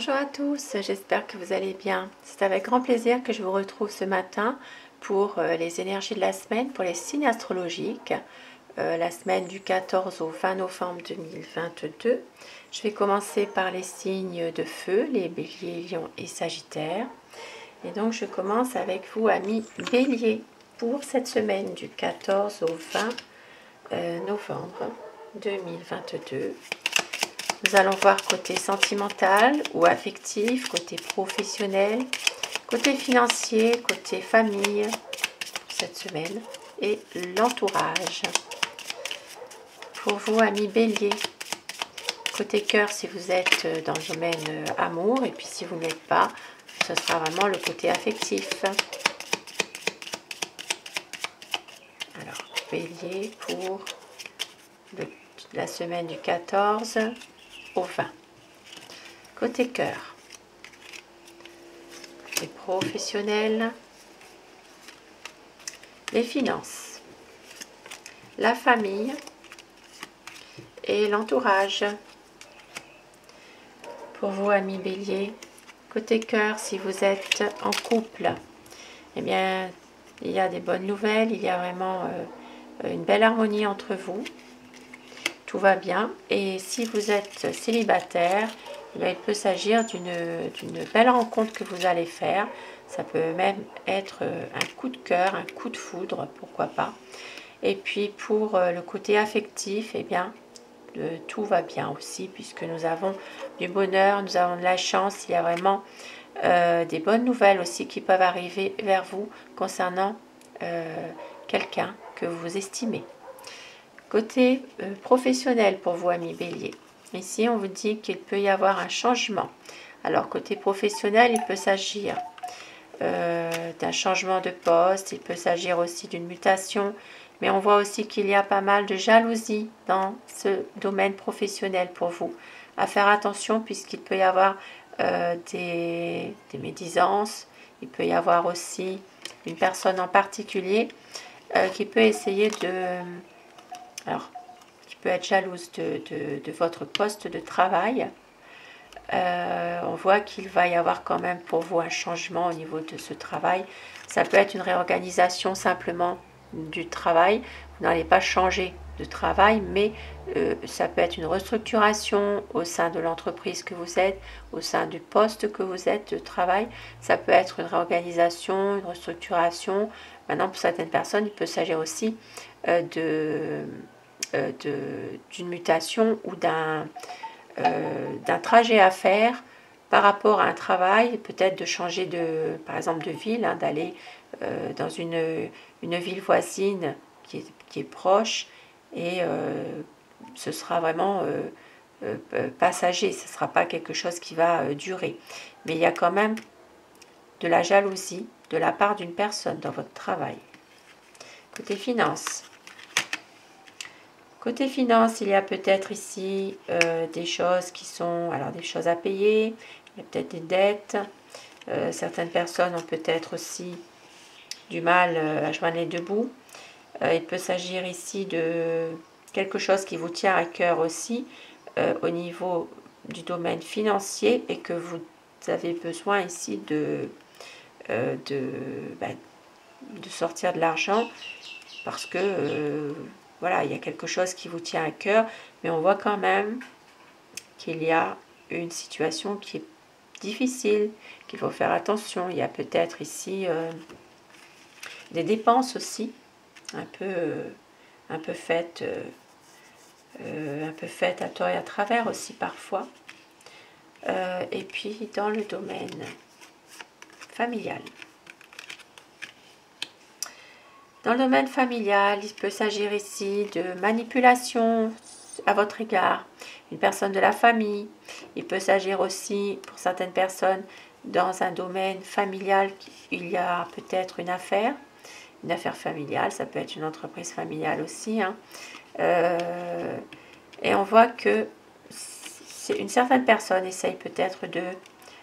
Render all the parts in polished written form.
Bonjour à tous, j'espère que vous allez bien. C'est avec grand plaisir que je vous retrouve ce matin pour les énergies de la semaine, pour les signes astrologiques, la semaine du 14 au 20 novembre 2022. Je vais commencer par les signes de feu, les béliers, lions et sagittaires. Et donc je commence avec vous, amis béliers, pour cette semaine du 14 au 20 novembre 2022. Nous allons voir côté sentimental ou affectif, côté professionnel, côté financier, côté famille pour cette semaine et l'entourage. Pour vous, amis béliers, côté cœur si vous êtes dans le domaine amour, et puis si vous n'êtes pas, ce sera vraiment le côté affectif. Alors, bélier pour la semaine du 14 au 20. Côté cœur, les professionnels, les finances, la famille et l'entourage. Pour vous, amis bélier, côté cœur, si vous êtes en couple, eh bien, il y a des bonnes nouvelles, il y a vraiment une belle harmonie entre vous. Tout va bien. Et si vous êtes célibataire, il peut s'agir d'une belle rencontre que vous allez faire. Ça peut même être un coup de cœur, un coup de foudre, pourquoi pas. Et puis pour le côté affectif, eh bien, tout va bien aussi, puisque nous avons du bonheur, nous avons de la chance. Il y a vraiment des bonnes nouvelles aussi qui peuvent arriver vers vous concernant quelqu'un que vous estimez. Côté professionnel pour vous, amis bélier. Ici, on vous dit qu'il peut y avoir un changement. Alors, côté professionnel, il peut s'agir d'un changement de poste, il peut s'agir aussi d'une mutation, mais on voit aussi qu'il y a pas mal de jalousie dans ce domaine professionnel pour vous. À faire attention puisqu'il peut y avoir des médisances, il peut y avoir aussi une personne en particulier qui peut essayer qui peut être jalouse de votre poste de travail. On voit qu'il va y avoir quand même pour vous un changement au niveau de ce travail. Ça peut être une réorganisation simplement du travail. Vous n'allez pas changer de travail, mais ça peut être une restructuration au sein de l'entreprise que vous êtes, au sein du poste que vous êtes de travail. Ça peut être une réorganisation, une restructuration. Maintenant, pour certaines personnes, il peut s'agir aussi d'une mutation ou d'un trajet à faire par rapport à un travail, peut-être de changer par exemple de ville, d'aller dans une ville voisine qui est proche, et ce sera vraiment passager, ce ne sera pas quelque chose qui va durer. Mais il y a quand même de la jalousie de la part d'une personne dans votre travail. Côté finances. Côté finance, il y a peut-être ici des choses qui sont, alors des choses à payer, il y a peut-être des dettes. Certaines personnes ont peut-être aussi du mal à joindre les deux bouts. Il peut s'agir ici de quelque chose qui vous tient à cœur aussi au niveau du domaine financier et que vous avez besoin ici de sortir de l'argent parce que voilà, il y a quelque chose qui vous tient à cœur, mais on voit quand même qu'il y a une situation qui est difficile, qu'il faut faire attention. Il y a peut-être ici des dépenses aussi, un peu faites à tort et à travers aussi parfois. Et puis dans le domaine familial. Dans le domaine familial, il peut s'agir ici de manipulation à votre égard, une personne de la famille. Il peut s'agir aussi, pour certaines personnes, dans un domaine familial, il y a peut-être une affaire familiale, ça peut être une entreprise familiale aussi. Et on voit que une certaine personne essaye peut-être de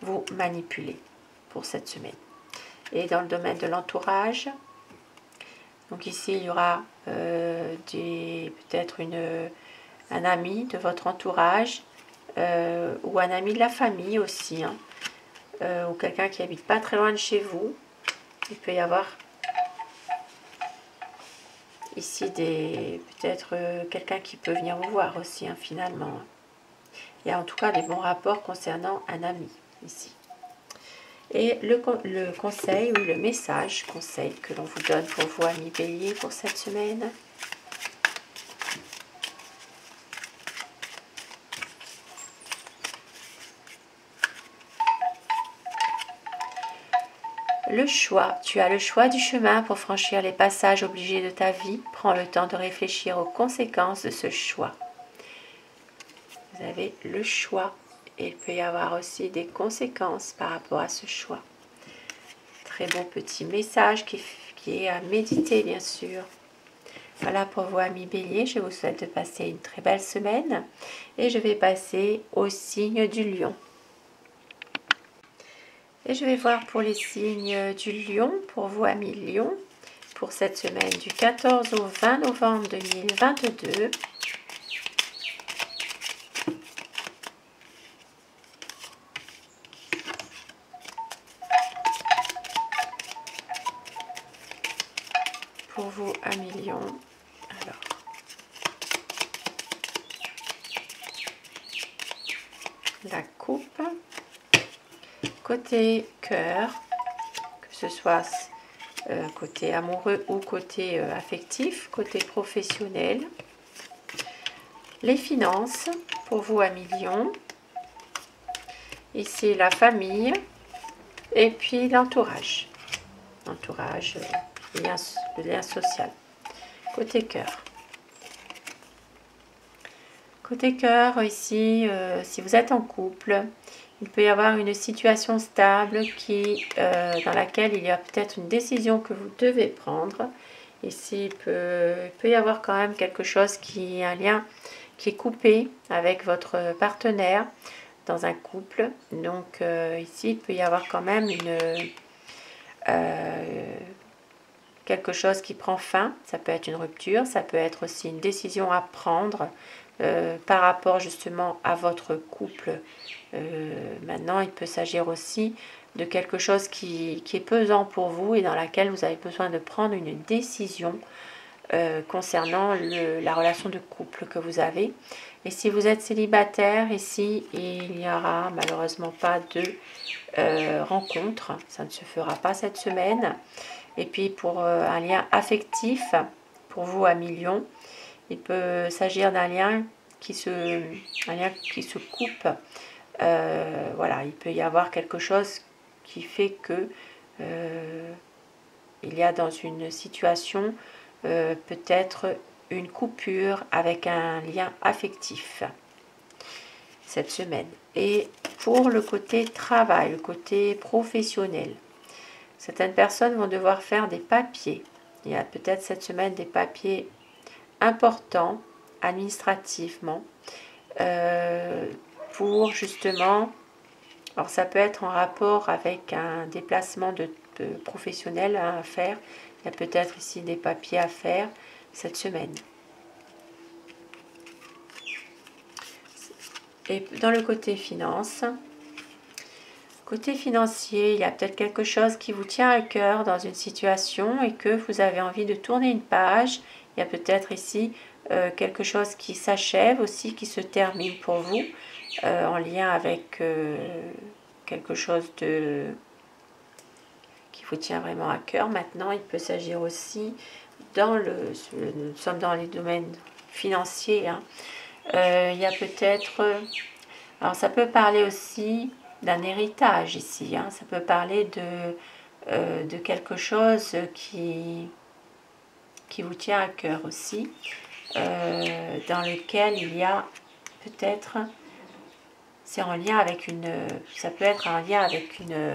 vous manipuler pour cette semaine. Et dans le domaine de l'entourage, donc ici, il y aura peut-être un ami de votre entourage ou un ami de la famille aussi, hein, ou quelqu'un qui habite pas très loin de chez vous. Il peut y avoir ici peut-être quelqu'un qui peut venir vous voir aussi, hein, finalement. Il y a en tout cas des bons rapports concernant un ami ici. Et le conseil ou le message conseil que l'on vous donne pour vous, amis Bélier, pour cette semaine. Le choix. Tu as le choix du chemin pour franchir les passages obligés de ta vie. Prends le temps de réfléchir aux conséquences de ce choix. Vous avez le choix. Et il peut y avoir aussi des conséquences par rapport à ce choix. Très beau petit message qui est à méditer, bien sûr. Voilà pour vous, amis Bélier. Je vous souhaite de passer une très belle semaine. Et je vais passer au signe du lion. Et je vais voir pour les signes du lion, pour vous, amis Lion, pour cette semaine du 14 au 20 novembre 2022. Pour vous, amis Lion, alors, la coupe, côté cœur, que ce soit côté amoureux ou côté affectif, côté professionnel, les finances, pour vous, amis Lion, ici la famille, et puis l'entourage, le lien social, côté cœur. Côté cœur, ici, si vous êtes en couple, il peut y avoir une situation stable dans laquelle il y a peut-être une décision que vous devez prendre. Ici, il peut y avoir quand même quelque chose un lien qui est coupé avec votre partenaire dans un couple. Donc ici, il peut y avoir quand même quelque chose qui prend fin. Ça peut être une rupture, ça peut être aussi une décision à prendre par rapport justement à votre couple. Maintenant, il peut s'agir aussi de quelque chose qui est pesant pour vous et dans laquelle vous avez besoin de prendre une décision concernant la relation de couple que vous avez. Et si vous êtes célibataire, ici, il n'y aura malheureusement pas de rencontre. Ça ne se fera pas cette semaine. Et puis pour un lien affectif, pour vous, amis Lion, il peut s'agir d'un lien qui se coupe. Voilà, il peut y avoir quelque chose qui fait que il y a dans une situation peut-être une coupure avec un lien affectif cette semaine. Et pour le côté travail, le côté professionnel, certaines personnes vont devoir faire des papiers. Il y a peut-être cette semaine des papiers importants administrativement pour justement, alors ça peut être en rapport avec un déplacement de professionnel à faire. Il y a peut-être ici des papiers à faire cette semaine. Et dans le côté finance, côté financier, il y a peut-être quelque chose qui vous tient à cœur dans une situation et que vous avez envie de tourner une page. Il y a peut-être ici quelque chose qui s'achève aussi, qui se termine pour vous, en lien avec quelque chose qui vous tient vraiment à cœur. Maintenant, il peut s'agir aussi, nous sommes dans les domaines financiers, hein. Il y a peut-être, alors ça peut parler aussi d'un héritage ici, hein. Ça peut parler de quelque chose qui vous tient à cœur aussi, dans lequel il y a peut-être, c'est en lien avec ça peut être en lien avec une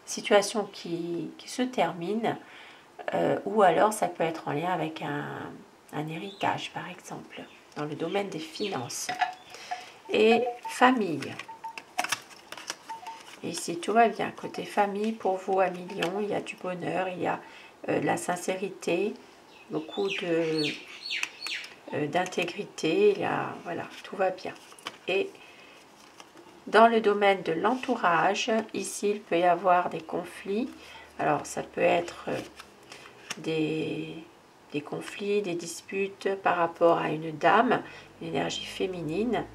situation qui se termine, ou alors ça peut être en lien avec un héritage par exemple, dans le domaine des finances. Et famille. Et ici tout va bien, côté famille, pour vous, amis Lion, il y a du bonheur, il y a de la sincérité, beaucoup d'intégrité, voilà, tout va bien. Et Dans le domaine de l'entourage, ici, il peut y avoir des conflits. Alors, ça peut être des conflits, des disputes par rapport à une dame, une énergie féminine.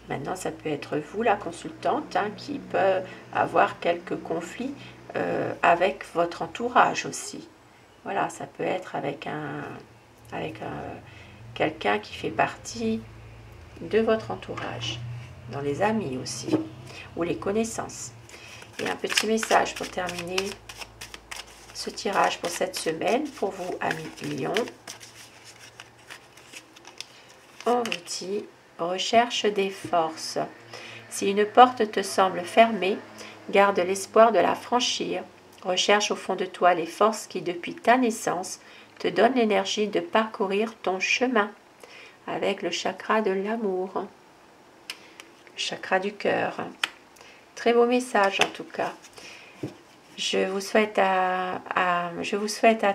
Maintenant, ça peut être vous, la consultante, hein, qui peut avoir quelques conflits avec votre entourage aussi. Voilà, ça peut être avec quelqu'un qui fait partie de votre entourage, dans les amis aussi, ou les connaissances. Et un petit message pour terminer ce tirage pour cette semaine, pour vous, amis Lion. On vous dit, recherche des forces. Si une porte te semble fermée, garde l'espoir de la franchir. Recherche au fond de toi les forces qui, depuis ta naissance, te donnent l'énergie de parcourir ton chemin avec le chakra de l'amour, le chakra du cœur. Très beau message en tout cas. Je vous souhaite à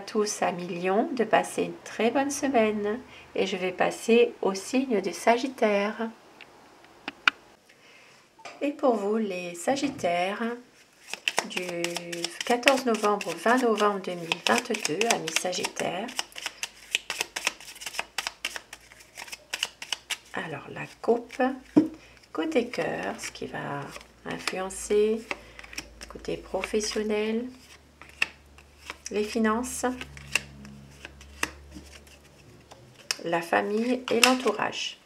tous, amis Lions, de passer une très bonne semaine. Et je vais passer au signe de Sagittaire. Et pour vous, les Sagittaires, du 14 novembre au 20 novembre 2022, amis Sagittaires. Alors, la coupe, côté cœur, ce qui va influencer, côté professionnel, les finances, la famille et l'entourage.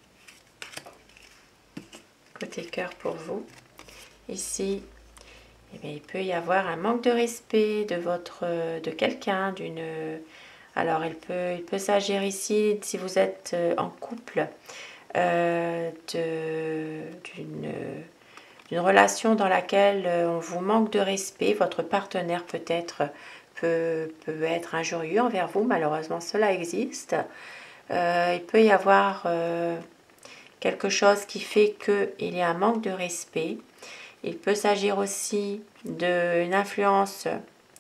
Côté cœur pour vous, ici, eh bien, il peut y avoir un manque de respect de quelqu'un, alors il peut s'agir ici, si vous êtes en couple, d'une relation dans laquelle on vous manque de respect. Votre partenaire peut être injurieux envers vous, malheureusement cela existe. Il peut y avoir quelque chose qui fait qu'il y a un manque de respect. Il peut s'agir aussi d'une influence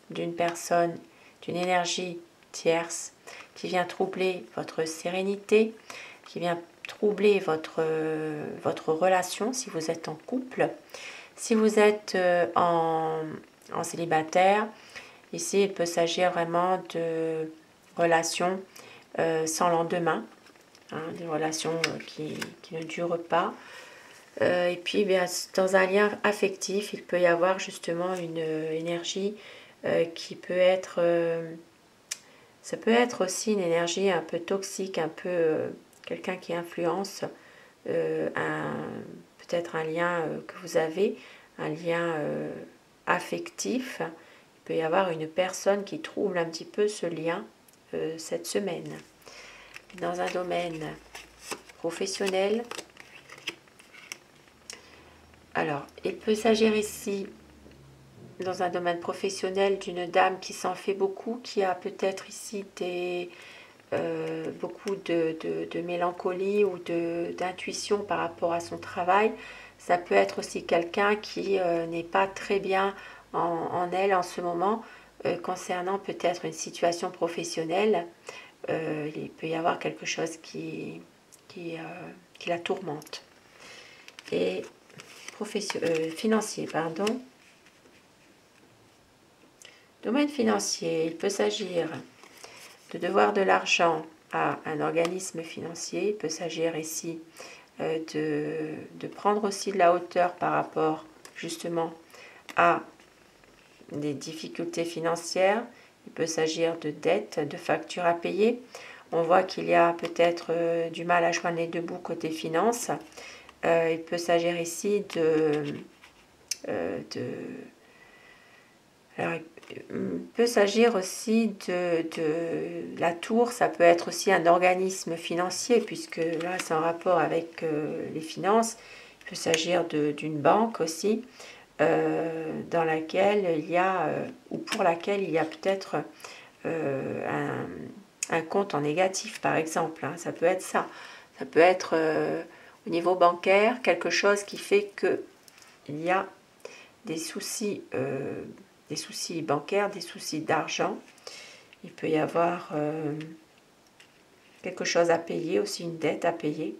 d'une personne, d'une énergie tierce qui vient troubler votre sérénité, qui vient troubler votre relation si vous êtes en couple. Si vous êtes en célibataire, ici il peut s'agir vraiment de relations sans lendemain, hein, des relations qui ne durent pas. Et puis bien, dans un lien affectif, il peut y avoir justement une énergie qui peut être... ça peut être aussi une énergie un peu toxique, un peu quelqu'un qui influence peut-être un lien que vous avez, un lien affectif. Il peut y avoir une personne qui trouble un petit peu ce lien cette semaine. Dans un domaine professionnel, alors, il peut s'agir ici, dans un domaine professionnel, d'une dame qui s'en fait beaucoup, qui a peut-être ici beaucoup de mélancolie ou d'intuition par rapport à son travail. Ça peut être aussi quelqu'un qui n'est pas très bien en elle en ce moment, concernant peut-être une situation professionnelle. Il peut y avoir quelque chose qui la tourmente. Et financier, pardon. Domaine financier, il peut s'agir de devoir de l'argent à un organisme financier. Il peut s'agir ici de prendre aussi de la hauteur par rapport justement à des difficultés financières. Il peut s'agir de dettes, de factures à payer. On voit qu'il y a peut-être du mal à joindre les deux bouts côté finances. Il peut s'agir ici alors, il peut s'agir aussi de la tour. Ça peut être aussi un organisme financier, puisque là c'est en rapport avec les finances. Il peut s'agir d'une banque aussi, dans laquelle il y a, ou pour laquelle il y a peut-être un compte en négatif, par exemple. Hein. Ça peut être ça. Ça peut être au niveau bancaire quelque chose qui fait qu'il y a des soucis bancaires, des soucis d'argent. Il peut y avoir quelque chose à payer, aussi une dette à payer,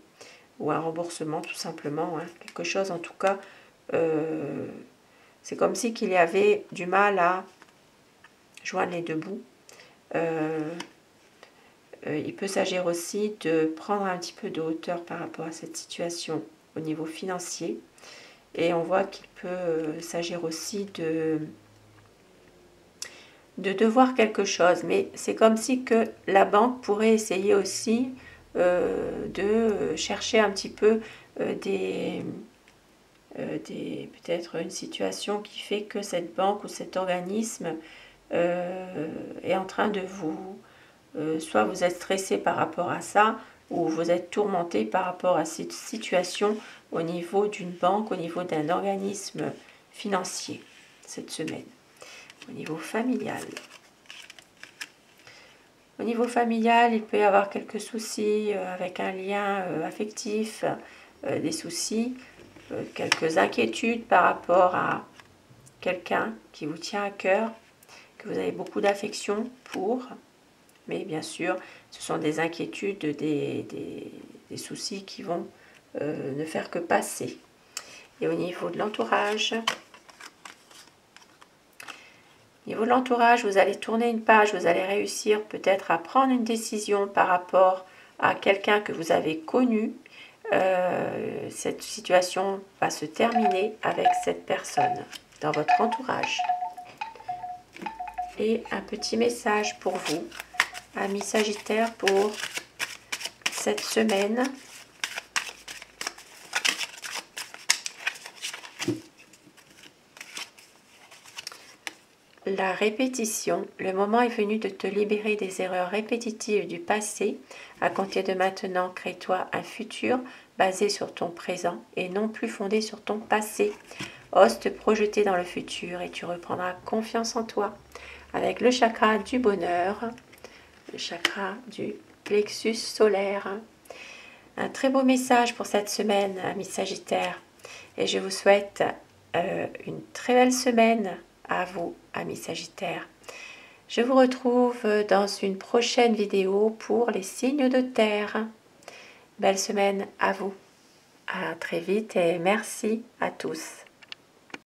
ou un remboursement tout simplement. Hein. Quelque chose en tout cas c'est comme si qu'il y avait du mal à joindre les deux bouts. Il peut s'agir aussi de prendre un petit peu de hauteur par rapport à cette situation au niveau financier. Et on voit qu'il peut s'agir aussi de devoir quelque chose. Mais c'est comme si que la banque pourrait essayer aussi de chercher un petit peu peut-être une situation qui fait que cette banque ou cet organisme est en train de vous... soit vous êtes stressé par rapport à ça, ou vous êtes tourmenté par rapport à cette situation au niveau d'une banque, au niveau d'un organisme financier cette semaine. Au niveau familial. Au niveau familial, il peut y avoir quelques soucis avec un lien affectif, des soucis, quelques inquiétudes par rapport à quelqu'un qui vous tient à cœur, que vous avez beaucoup d'affection pour. Mais bien sûr, ce sont des inquiétudes, des soucis qui vont ne faire que passer. Et au niveau de l'entourage, vous allez tourner une page, vous allez réussir peut-être à prendre une décision par rapport à quelqu'un que vous avez connu. Cette situation va se terminer avec cette personne dans votre entourage. Et un petit message pour vous, amis Sagittaire, pour cette semaine. La répétition. Le moment est venu de te libérer des erreurs répétitives du passé. À compter de maintenant, crée-toi un futur basé sur ton présent et non plus fondé sur ton passé. Ose te projeter dans le futur et tu reprendras confiance en toi. Avec le chakra du bonheur, le chakra du plexus solaire. Un très beau message pour cette semaine, amis Sagittaires. Et je vous souhaite une très belle semaine à vous, amis Sagittaires. Je vous retrouve dans une prochaine vidéo pour les signes de terre. Belle semaine à vous. À très vite et merci à tous.